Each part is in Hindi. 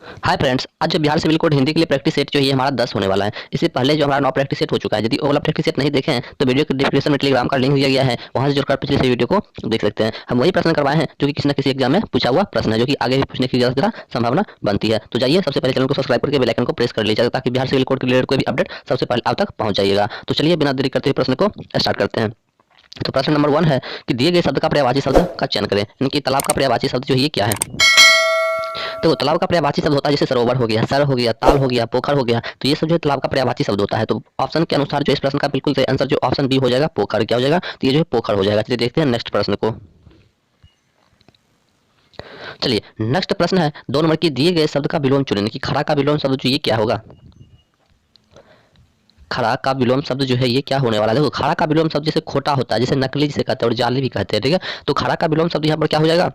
हाय फ्रेंड्स, आज जो बिहार सिविल कोड हिंदी के लिए प्रैक्टिस सेट जो ये हमारा 10 होने वाला है। इससे पहले जो हमारा 9 प्रैक्टिस सेट हो चुका है। यदि वो वाला प्रैक्टिस सेट नहीं देखे हैं तो वीडियो के डिस्क्रिप्शन में टेलीग्राम का लिंक दिया गया है, वहां से जुड़कर पिछले से वीडियो को देख सकते हैं। हम वही प्रश्न करवाए हैं जो कि किसी न किसी एग्जाम में पूछा हुआ प्रश्न है, जो कि आगे भी पूछने की ज्यादा संभावना बनती है। तो जाइए, सबसे पहले चैनल को सब्सक्राइब करके बेल आइकन को प्रेस कर लीजिएगा ताकि बिहार सिविल कोड के रिलेटेड कोई भी अपडेट सबसे पहले आप तक पहुंच जाइएगा। तो चलिए बिना देरी करते हुए प्रश्न को स्टार्ट करते हैं। तो प्रश्न नंबर 1 है कि दिए गए शब्द का पर्यायवाची शब्द का चयन करें। यानी कि तालाब का पर्यायवाची शब्द जो ये क्या है। तो तालाब का पर्यायवाची शब्द होता है जैसे सरोवर हो गया, सर हो गया, ताल हो गया, पोखर हो गया। तो ये सब जो है तालाब का पर्यायवाची शब्द होता है। तो ऑप्शन के अनुसार जो इस प्रश्न का बिल्कुल सही आंसर जो ऑप्शन बी हो जाएगा, पोखर। क्या हो जाएगा? तो ये जो है पोखर हो जाएगा। चलिए देखते हैं नेक्स्ट प्रश्न को। चलिए नेक्स्ट प्रश्न है 2 नंबर की, दिए गए शब्द का विलोम चुनें। कि खड़ा का विलोम शब्द जो ये क्या होगा। खड़ा का विलोम शब्द जो है ये क्या होने वाला है। देखो, खड़ा का विलोम शब्द जैसे खोटा होता है, जैसे नकली जिसे कहते हैं और जाली भी कहते हैं, ठीक है। तो खड़ा का विलोम शब्द यहाँ पर क्या हो जाएगा,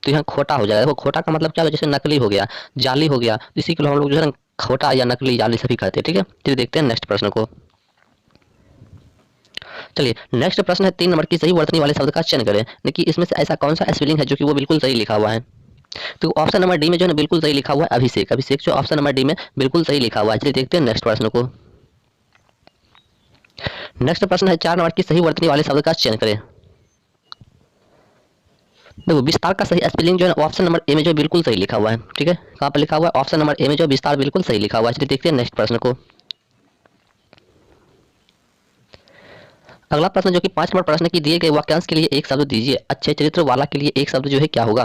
तो यहाँ खोटा हो जाएगा। देखो, खोटा का मतलब क्या होगा, जैसे नकली हो गया, जाली हो गया, इसी को हम लोग जो है ना खोटा या नकली जाली सभी कहते हैं, ठीक है। चलिए देखते हैं नेक्स्ट प्रश्न को। चलिए नेक्स्ट प्रश्न है 3 नंबर की, सही वर्तनी वाले शब्द का चयन करें। देखिए इसमें से ऐसा कौन सा स्पेलिंग है जो कि वो बिल्कुल सही लिखा हुआ है। तो ऑप्शन नंबर डी में जो है ना बिल्कुल सही लिखा हुआ है अभिषेक। अभिषेक जो ऑप्शन नंबर डी में बिल्कुल सही लिखा हुआ है। चलिए देखते हैं नेक्स्ट प्रश्न को। नेक्स्ट प्रश्न है 4 नंबर की, सही वर्तनी वाले शब्द का चयन करें। देखो, विस्तार का सही स्पेलिंग जो है ऑप्शन नंबर ए में जो बिल्कुल सही लिखा हुआ है, ठीक है। कहाँ पर लिखा हुआ है? ऑप्शन नंबर ए में जो विस्तार बिल्कुल सही लिखा हुआ है। चलिए देखते हैं नेक्स्ट प्रश्न को। अगला प्रश्न जो कि 5 नंबर प्रश्न की, दिए गए वाक्यांश के लिए एक शब्द दीजिए। अच्छे चरित्र वाला के लिए एक शब्द जो है क्या होगा।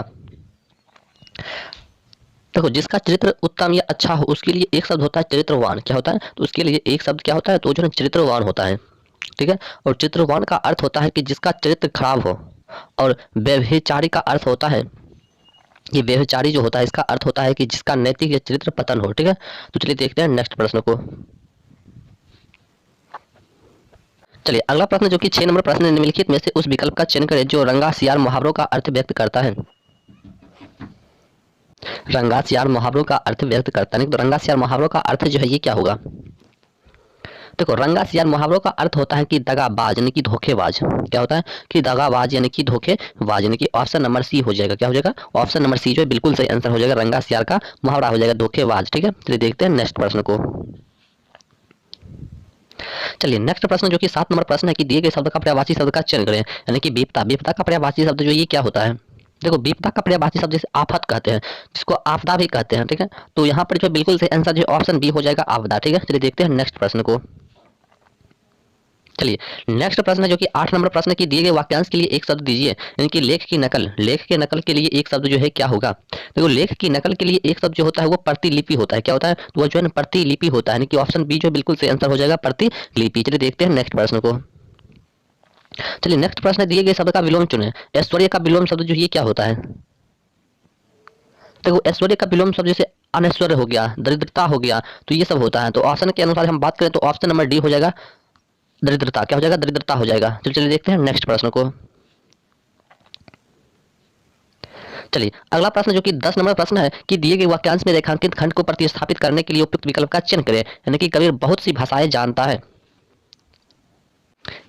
देखो, जिसका चरित्र उत्तम या अच्छा हो उसके लिए एक शब्द होता है चरित्रवान। क्या होता है? तो उसके लिए एक शब्द क्या होता है, तो जो है चरित्रवान होता है, ठीक है। और चित्रवान का अर्थ होता है कि जिसका चरित्र खराब हो। और व्यभिचारी का अर्थ होता है, ये व्यभिचारी जो होता है इसका अर्थ होता है कि जिसका नैतिक या चरित्र पतन हो, ठीक है। तो चलिए देखते हैं नेक्स्ट प्रश्न को। चलिए अगला प्रश्न जो कि 6 नंबर प्रश्न है, निम्नलिखित में से उस विकल्प का चयन करें जो रंगा सियार मुहावरों का अर्थ व्यक्त करता है। रंगा सियार मुहावरों का अर्थ व्यक्त करता है। तो रंगा सियार मुहावरों का अर्थ जो है ये क्या होगा। देखो, रंगा सियार मुहावरों का अर्थ होता है कि दगाबाज यानी कि धोखेबाज। क्या होता है कि दगाबाज यानी कि धोखेबाज, यानी कि ऑप्शन नंबर सी हो जाएगा। क्या हो जाएगा? ऑप्शन नंबर सी जो है बिल्कुल सही आंसर हो जाएगा। रंगा सियार का मुहावरा हो जाएगा धोखेबाज, ठीक है। चलिए देखते हैं नेक्स्ट प्रश्न को। चलिए नेक्स्ट प्रश्न जो कि 7 नंबर प्रश्न है कि दिए गए शब्द का पर्यायवाची शब्द का चयन करें। यानी कि विपदा। विपदा का पर्यायवाची शब्द जो ये क्या होता है। देखो, विपदा का पर्यायवाची शब्द जैसे आफत कहते हैं, जिसको आपदा भी कहते हैं, ठीक है। तो यहाँ पर जो बिल्कुल सही आंसर जो ऑप्शन बी हो जाएगा, आपदा, ठीक है। चलिए देखते हैं नेक्स्ट प्रश्न को। चलिए नेक्स्ट प्रश्न है जो कि 8 नंबर प्रश्न की, दिए गए वाक्यांश के लिए एक शब्द दीजिए। यानी कि लेख की नकल। लेख के नकल के लिए एक शब्द जो है क्या होगा। देखो, लेख की नकल के लिए एक शब्द जो होता है वो प्रतिलिपि होता है। क्या होता है? तो वो जो है ना प्रतिलिपि होता है। यानी कि ऑप्शन बी जो बिल्कुल सही आंसर हो जाएगा, प्रतिलिपि। चलिए देखते हैं नेक्स्ट प्रश्न को। चलिए नेक्स्ट प्रश्न है, दिए गए शब्द का विलोम चुने। ऐश्वर्य का विलोम शब्द जो ये क्या होता है। देखो, ऐश्वर्य का विलोम शब्द जैसे अनैश्वर्य हो गया, दरिद्रता हो गया, तो ये सब होता है। तो ऑप्शन के अनुसार हम बात करें तो ऑप्शन नंबर डी हो जाएगा दरिद्रता। क्या हो जाएगा? दरिद्रता हो जाएगा। चलिए देखते हैं नेक्स्ट प्रश्न को। चलिए अगला प्रश्न जो कि 10 नंबर प्रश्न है कि दिए गए वाक्यांश में रेखांकित खंड को प्रतिस्थापित करने के लिए उपयुक्त विकल्प का चयन करें। यानी कि कबीर बहुत सी भाषाएं जानता है।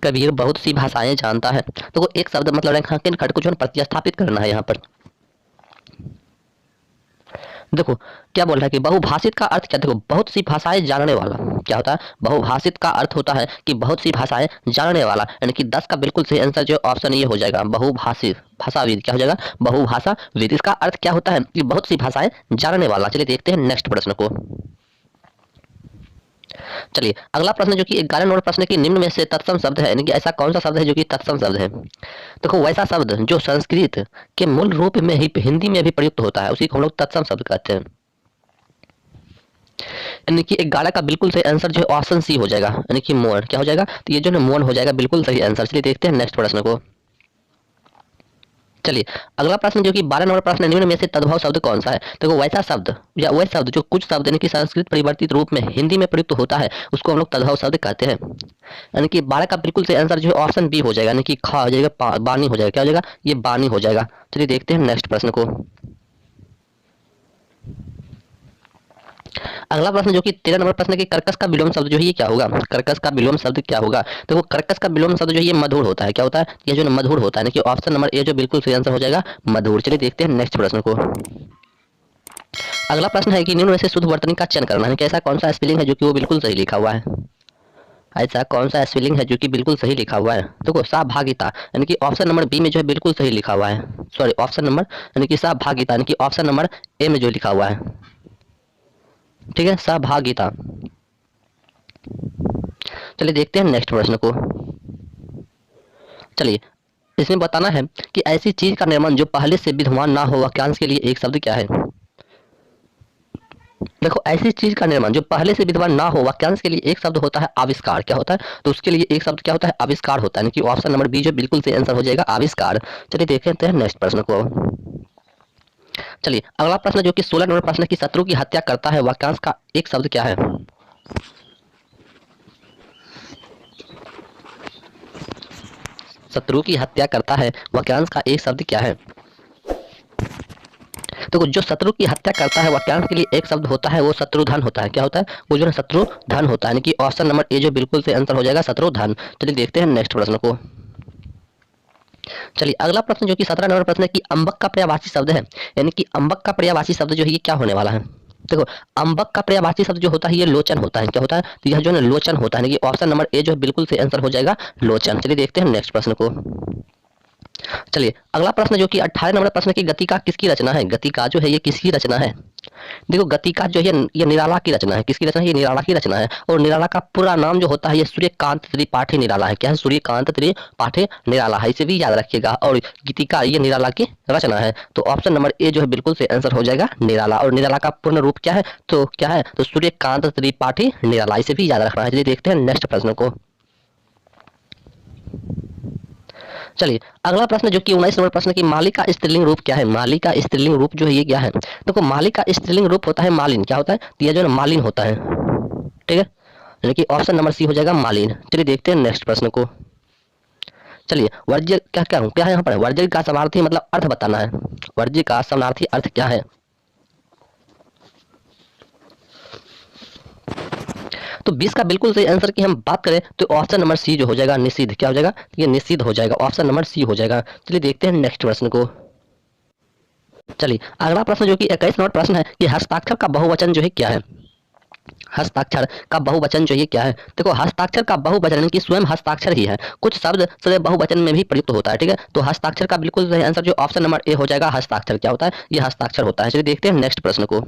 कबीर बहुत सी भाषाएं जानता है। तो वो एक शब्द मतलब रेखांकित खंड को जो है प्रतिस्थापित करना है यहाँ पर। देखो क्या बोल रहा है कि बहुभाषित का अर्थ क्या। देखो, बहुत सी भाषाएं जानने वाला क्या होता है। बहुभाषित का अर्थ होता है कि बहुत सी भाषाएं जानने वाला। यानी कि 10 का बिल्कुल सही आंसर जो ऑप्शन ये हो जाएगा, बहुभाषित भाषाविद। क्या हो जाएगा? बहुभाषाविद। इसका अर्थ क्या होता है कि बहुत सी भाषाएं जानने वाला। चलिए देखते हैं नेक्स्ट प्रश्न को। चलिए अगला प्रश्न जो कि 11 नंबर प्रश्न की, निम्न में से तत्सम शब्द है। यानी कि ऐसा कौन सा शब्द है जो कि तत्सम शब्द है। देखो, वैसा शब्द जो संस्कृत के मूल रूप में ही हिंदी में भी प्रयुक्त होता है उसी को हम लोग तत्सम शब्द कहते हैं। यानी कि 11 का बिल्कुल सही आंसर जो है ऑप्शन सी हो जाएगा, यानी कि मोर। क्या हो जाएगा? तो ये जो है मोन हो जाएगा बिल्कुल सही आंसर। चलिए देखते हैं नेक्स्ट प्रश्न को। चलिए अगला प्रश्न जो कि 12 नंबर प्रश्न है, निम्न में से तद्भव शब्द कौन सा है। देखो, वैसा शब्द या वह शब्द जो कुछ शब्द यानी कि संस्कृत परिवर्तित रूप में हिंदी में प्रयुक्त होता है उसको हम लोग तद्भव शब्द कहते हैं। यानी कि 12 का बिल्कुल सही आंसर जो है ऑप्शन बी हो जाएगा, यानी कि खा हो जाएगा, बानी हो जाएगा। क्या हो जाएगा? ये बानी हो जाएगा। चलिए देखते हैं नेक्स्ट प्रश्न को। अगला प्रश्न जो कि 13 नंबर प्रश्न की, कर्कश का विलोम शब्द जो है ये क्या होगा। कर्कश का विलोम शब्द क्या होगा। देखो, कर्कश का विलोम शब्द जो है ये मधुर होता है। क्या होता है? ये जो मधुर होता है, यानी कि ऑप्शन नंबर ए जो बिल्कुल सही आंसर हो जाएगा, मधुर। चलिए देखते हैं नेक्स्ट प्रश्न को। अगला प्रश्न है कि निम्न में से शुद्ध वर्तनी का चयन करना है कि ऐसा कौन सा स्पेलिंग है जो कि वो बिल्कुल सही लिखा हुआ है। ऐसा कौन सा स्पेलिंग है जो कि बिल्कुल सही लिखा हुआ है। देखो सहभागिता यानी कि ऑप्शन नंबर बी में जो है बिल्कुल सही लिखा हुआ है। सॉरी, ऑप्शन नंबर यानी कि सहभागिता यानी कि ऑप्शन नंबर ए में जो लिखा हुआ है, ठीक है, सहभागिता। चलिए देखते हैं नेक्स्ट प्रश्न को। चलिए, इसमें बताना है कि ऐसी चीज का निर्माण जो पहले से विद्यमान ना हो, वाक्यांश के लिए एक शब्द क्या है। देखो, ऐसी चीज का निर्माण जो पहले से विद्यमान ना हो, वाक्यांश के लिए एक शब्द होता है आविष्कार। क्या होता है, तो उसके लिए एक शब्द क्या होता है, आविष्कार होता है, यानी कि ऑप्शन नंबर बी जो बिल्कुल से आंसर हो जाएगा, आविष्कार। चलिए देखते हैं नेक्स्ट प्रश्न को। चलिए अगला प्रश्न जो कि 16 नंबर प्रश्न की शत्रु की हत्या करता है, वाक्यांश का एक शब्द क्या है। शत्रु की हत्या करता है, वाक्यांश का एक शब्द क्या है। तो जो शत्रु की हत्या करता है, वाक्यांश के लिए एक शब्द होता है, वो शत्रुधन होता है। क्या होता है, वो जो है शत्रुधन होता है, यानी कि ऑप्शन नंबर ए जो बिल्कुल से आंसर हो जाएगा, शत्रुधन। चलिए देखते हैं नेक्स्ट प्रश्न को। चलिए अगला प्रश्न जो कि 17 नंबर प्रश्न है कि अम्बक का पर्यायवाची शब्द है, यानी कि अम्बक का पर्यायवाची शब्द जो है ये क्या होने वाला है। देखो, अम्बक का पर्यायवाची शब्द जो होता है ये लोचन होता है। क्या होता है, तो यह जो है लोचन होता है, यानी कि ऑप्शन नंबर ए जो है बिल्कुल से आंसर हो जाएगा, लोचन। चलिए देखते हैं नेक्स्ट प्रश्न को। चलिए अगला प्रश्न जो कि 18 नंबर प्रश्न की गति का किसकी रचना है। गति का जो है ये किसकी रचना है। देखो, गति का जो है ये निराला की रचना है। किसकी रचना है, ये निराला की रचना है। और निराला का पूरा नाम जो होता है ये सूर्यकांत त्रिपाठी निराला है। क्या है, सूर्यकांत त्रिपाठी निराला है, इसे भी याद रखिएगा। और गीतिका ये निराला की रचना है, तो ऑप्शन नंबर ए जो है बिल्कुल से आंसर हो जाएगा, निराला। और निराला का पूर्ण रूप क्या है, तो क्या है, तो सूर्यकांत त्रिपाठी निराला, इसे भी याद रखना है। चलिए देखते हैं नेक्स्ट प्रश्न को। चलिए अगला प्रश्न जो कि 19 नंबर प्रश्न की माली का स्त्रीलिंग रूप क्या है। माली का स्त्रीलिंग रूप जो है ये क्या है। देखो, माली का स्त्रीलिंग रूप होता है मालिन। क्या होता है, तो यह जो है मालिन होता है, ठीक है, यानी कि ऑप्शन नंबर सी हो जाएगा, मालिन। चलिए देखते हैं नेक्स्ट प्रश्न को। चलिए वर्ज्य क्या क्या क्या है यहाँ पर, वर्ज्य का समानार्थी मतलब अर्थ बताना है। वर्ज्य का समानार्थी अर्थ क्या है। तो 20 का बिल्कुल सही आंसर की हम बात करें तो ऑप्शन नंबर सी जो हो जाएगा, निषिद्ध। क्या हो जाएगा, ये निषिद्ध हो जाएगा, ऑप्शन नंबर सी हो जाएगा। चलिए देखते हैं नेक्स्ट प्रश्न को। चलिए अगला प्रश्न जो कि 21 नंबर प्रश्न है कि हस्ताक्षर का बहुवचन जो है क्या है। हस्ताक्षर का बहुवचन जो है क्या है। देखो, हस्ताक्षर का बहुवचन यानी कि स्वयं हस्ताक्षर ही है। कुछ शब्द सदैव बहुवचन में भी प्रयुक्त होता है, ठीक है। तो हस्ताक्षर का बिल्कुल सही आंसर जो ऑप्शन नंबर ए हो जाएगा, हस्ताक्षर। क्या होता है, ये हस्ताक्षर होता है। चलिए देखते हैं नेक्स्ट प्रश्न को।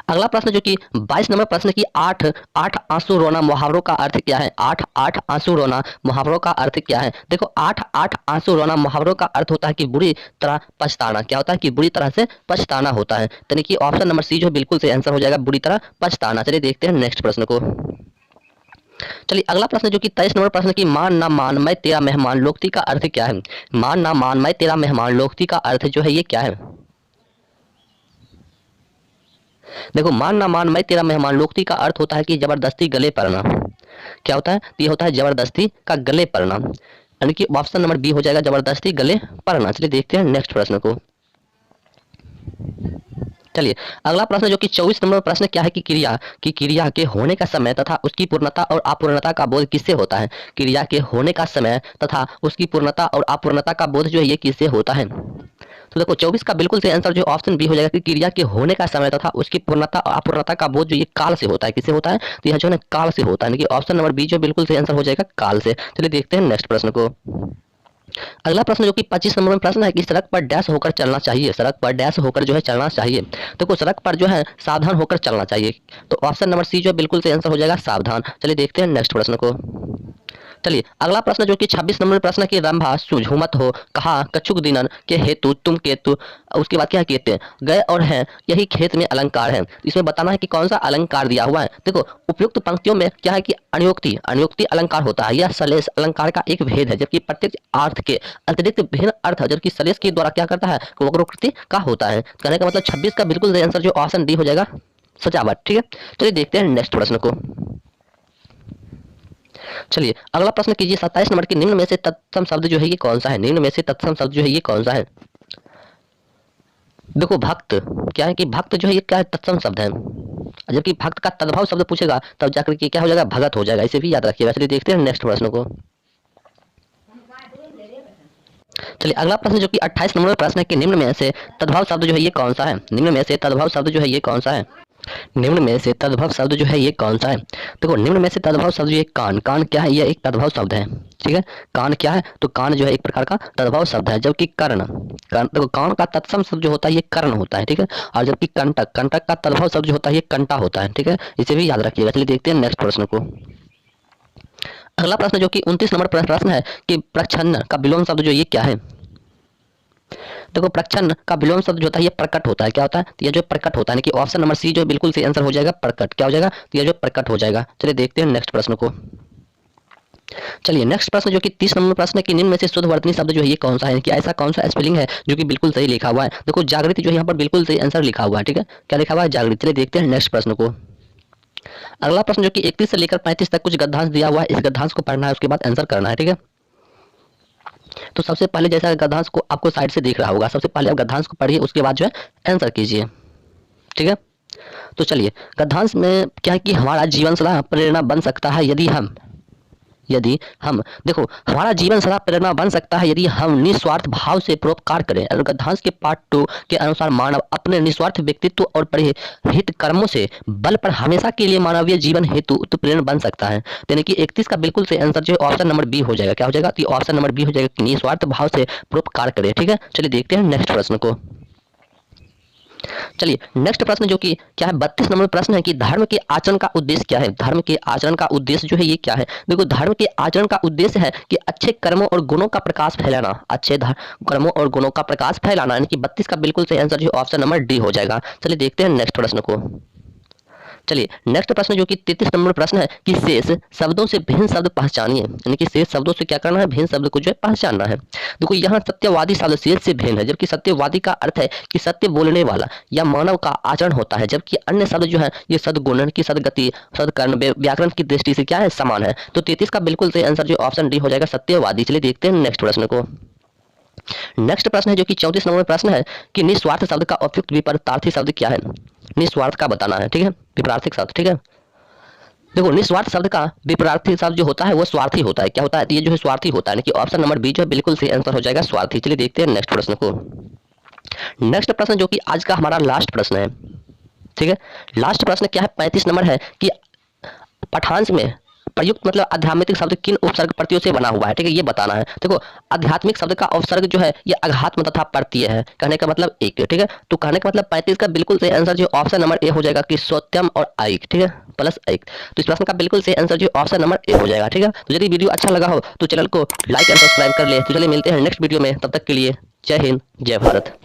अगला प्रश्न जो कि 22 नंबर प्रश्न की आठ आंसू रोना मुहावरों का अर्थ क्या है। आठ आंसू रोना मुहावरों का अर्थ क्या है। देखो, आठ आंसू रोना मुहावरों का अर्थ होता है कि बुरी तरह पछताना। क्या होता है, कि बुरी तरह से पछताना होता है, यानी कि ऑप्शन नंबर सी जो बिल्कुल से आंसर हो जाएगा, बुरी तरह पछताना। चलिए देखते हैं नेक्स्ट प्रश्न को। चलिए अगला प्रश्न जो कि 23 नंबर प्रश्न की मान ना मान मैं तेरा मेहमान लोकती का अर्थ क्या है। मान ना मान मैं तेरा मेहमान लोकती का अर्थ जो है ये क्या है। देखो, मान ना मान मैं तेरा मेहमान लोकती का अर्थ होता है कि जबरदस्ती गले पड़ना। क्या होता है, ये होता है जबरदस्ती का गले पड़ना, यानी कि ऑप्शन नंबर बी हो जाएगा, जबरदस्ती गले पड़ना। चलिए देखते हैं नेक्स्ट प्रश्न को। चलिए अगला प्रश्न जो कि 24 नंबर प्रश्न क्या है कि क्रिया के होने का समय तथा उसकी पूर्णता और अपूर्णता का बोध किससे होता है। क्रिया के होने का समय तथा उसकी पूर्णता और अपूर्णता का बोध जो है ये किससे होता है। तो देखो, 24 का बिल्कुल सही आंसर जो ऑप्शन बी हो जाएगा कि क्रिया के होने का समय तथा उसकी पूर्णता और अपूर्णता का बोध जो ये काल से होता है। किससे होता है, तो यह जो है काल से होता है, यानी कि ऑप्शन नंबर बी जो बिल्कुल सही आंसर हो जाएगा, काल से। चलिए देखते हैं नेक्स्ट प्रश्न को। अगला प्रश्न जो कि 25 नंबर में प्रश्न है कि सड़क पर डैश होकर चलना चाहिए। सड़क पर डैश होकर जो है चलना चाहिए। देखो, सड़क पर जो है सावधान होकर चलना चाहिए, तो ऑप्शन नंबर सी जो बिल्कुल सही आंसर हो जाएगा, सावधान। चलिए देखते हैं नेक्स्ट प्रश्न को। चलिए अगला प्रश्न जो कि 26 नंबर प्रश्न की रंभा सुझुमत हो कहा कछुक दिनन के हेतु तुम केतु, उसके बाद क्या कहते हैं, गए और हैं यही खेत में अलंकार है। इसमें बताना है कि कौन सा अलंकार दिया हुआ है। देखो, उपयुक्त पंक्तियों में क्या है कि अनियोक्ति अलंकार होता है, यह सलेश अलंकार का एक भेद है, जबकि प्रत्येक अर्थ के अतिरिक्त भिन्न अर्थ जबकि सलेश के द्वारा क्या करता है, वक्रोक्ति का होता है। कहने का मतलब 26 का बिल्कुल सही आंसर जो ऑप्शन डी हो जाएगा, सजावट। ठीक है, चलिए देखते हैं नेक्स्ट प्रश्न को। चलिए अगला प्रश्न कीजिए 27 नंबर के निम्न में से तत्सम शब्द जो है ये कौन सा है। निम्न में से तत्सम शब्द जो है ये कौन सा है। देखो, भक्त क्या है कि भक्त जो है ये क्या है, तत्सम शब्द है, जबकि भक्त का तद्भव शब्द पूछेगा तब जाकर के क्या हो जाएगा, भगत हो जाएगा। इसे भी याद रखिएगा। चलिए देखते हैं नेक्स्ट प्रश्न को। चलिए अगला प्रश्न जो कि 28 नंबर प्रश्न है कि निम्न में से तद्भव शब्द जो है ये कौन सा है? निम्न में से तद्भव शब्द जो है ये कौन सा है? निम्न में से तद्भव शब्द जो है ये कौन सा है? देखो निम्न में से तद्भव शब्द ये कान, कान क्या है? ये एक तद्भव शब्द है। ठीक है, कान क्या है? तो कान जो है एक प्रकार का तद्भव शब्द है। जबकि कर्ण, देखो कान का तत्सम शब्द जो होता है ये कर्ण होता है। ठीक है, और जबकि कंटक, कंटक का तद्भव शब्द जो होता है ये कंटा होता है। ठीक है, इसे भी याद रखिएगा। चलिए देखते हैं नेक्स्ट प्रश्न को। अगला प्रश्न जो कि 29 नंबर प्रश्न है कि प्रच्छन्न का विलोम शब्द जो ये क्या है? देखो प्रच्छन्न का विलोम शब्द जो होता है ये प्रकट होता है। क्या होता है? तो ये जो प्रकट होता है, कि ऑप्शन नंबर सी जो बिल्कुल सही आंसर हो जाएगा, प्रकट। क्या हो जाएगा? तो ये जो प्रकट हो जाएगा। चलिए देखते हैं नेक्स्ट प्रश्न को। चलिए नेक्स्ट प्रश्न जो कि 30 नंबर प्रश्न है कि निम्न में से शुद्ध वर्तनी शब्द जो है ये कौन सा है? कि ऐसा कौन सा स्पेलिंग है जो कि बिल्कुल सही लिखा हुआ है? देखो जागृति जो है यहाँ पर बिल्कुल सही आंसर लिखा हुआ है। ठीक है, क्या लिखा हुआ है? जागृति। चलिए देखते हैं नेक्स्ट प्रश्न को। अगला प्रश्न जो कि 31 से लेकर 35 तक कुछ गद्यांश दिया हुआ है, इस गद्यांश को पढ़ना है, उसके बाद आंसर करना है। ठीक है, तो सबसे पहले जैसा गद्यांश को आपको साइड से दिख रहा होगा, सबसे पहले आप गद्यांश को पढ़िए, उसके बाद जो है आंसर कीजिए। ठीक है, तो चलिए गद्यांश में क्या है कि हमारा जीवन सदा प्रेरणा बन सकता है यदि हम देखो हमारा जीवन सदा प्रेरणा बन सकता है यदि हम निस्वार्थ भाव से परोपकार करें। और गद्यांश के पार्ट 2 के अनुसार मानव अपने निस्वार्थ व्यक्तित्व और बड़े हित कर्मों से बल पर हमेशा के लिए मानवीय जीवन हेतु उत्प्रेरण बन सकता है। यानी कि 31 का बिल्कुल सही आंसर जो है ऑप्शन नंबर बी हो जाएगा। क्या हो जाएगा? तो ऑप्शन नंबर बी हो जाएगा, निस्वार्थ भाव से परोपकार करें। ठीक है, चलिए देखते हैं नेक्स्ट प्रश्न को। चलिए नेक्स्ट प्रश्न जो कि क्या है 32 नंबर प्रश्न है कि धर्म के आचरण का उद्देश्य क्या है? धर्म के आचरण का उद्देश्य जो है ये क्या है? देखो धर्म के आचरण का उद्देश्य है कि अच्छे कर्मों और गुणों का प्रकाश फैलाना, अच्छे कर्मों और गुणों का प्रकाश फैलाना। यानी कि 32 का बिल्कुल सही आंसर जो ऑप्शन नंबर डी हो जाएगा। चलिए देखते हैं नेक्स्ट प्रश्न को। चलिए नेक्स्ट प्रश्न जो कि 33 नंबर प्रश्न है कि शेष शब्दों से भिन्न शब्द पहचानिए। यानी कि शेष शब्दों से क्या करना है? भिन्न शब्द को जो है पहचानना है। देखो यहाँ सत्यवादी शब्द शेष से भिन्न है, जबकि सत्यवादी का अर्थ है कि सत्य बोलने वाला या मानव का आचरण होता है। जबकि अन्य शब्द जो है ये सद्गुण की सदगति सदकर्म व्याकरण की दृष्टि से क्या है? समान है। तो 33 का बिल्कुल सही आंसर जो ऑप्शन डी हो जाएगा, सत्यवादी। चलिए देखते हैं नेक्स्ट प्रश्न को। नेक्स्ट प्रश्न है जो कि 34 नंबर प्रश्न है कि निस्वार्थ शब्द का उपयुक्त विपरीतार्थी शब्द क्या है? निस्वार्थ का बताना है। ठीक है, विपरीतार्थी शब्द। ठीक है, देखो निस्वार्थ शब्द का विपरीतार्थी शब्द जो होता है वो स्वार्थी होता है। क्या होता है? ये जो है स्वार्थी होता है। कि ऑप्शन नंबर बी जो है बिल्कुल सही आंसर हो जाएगा, स्वार्थी। चलिए देखते हैं नेक्स्ट प्रश्न को। नेक्स्ट प्रश्न जो कि आज का हमारा लास्ट प्रश्न है। ठीक है, लास्ट प्रश्न क्या है 35 नंबर है कि पठांश में प्रयुक्त मतलब आध्यात्मिक शब्द किन उपसर्ग प्रत्ययों से बना हुआ है? ठीक है, ये बताना है। देखो आध्यात्मिक शब्द का उपसर्ग जो है ये अघात्म तथा प्रत्यय है। कहने का मतलब एक। ठीक है, तो कहने का मतलब 35 का बिल्कुल सही आंसर जो ऑप्शन नंबर ए हो जाएगा कि सोत्यम और आइक। ठीक है, प्लस एक। तो इस प्रश्न का बिल्कुल सही आंसर जो ऑप्शन नंबर ए हो जाएगा। ठीक है, तो यदि वीडियो अच्छा लगा हो तो चैनल को लाइक एंड सब्सक्राइब कर ले। तो चलिए मिलते हैं नेक्स्ट वीडियो में, तब तक के लिए जय हिंद, जय भारत।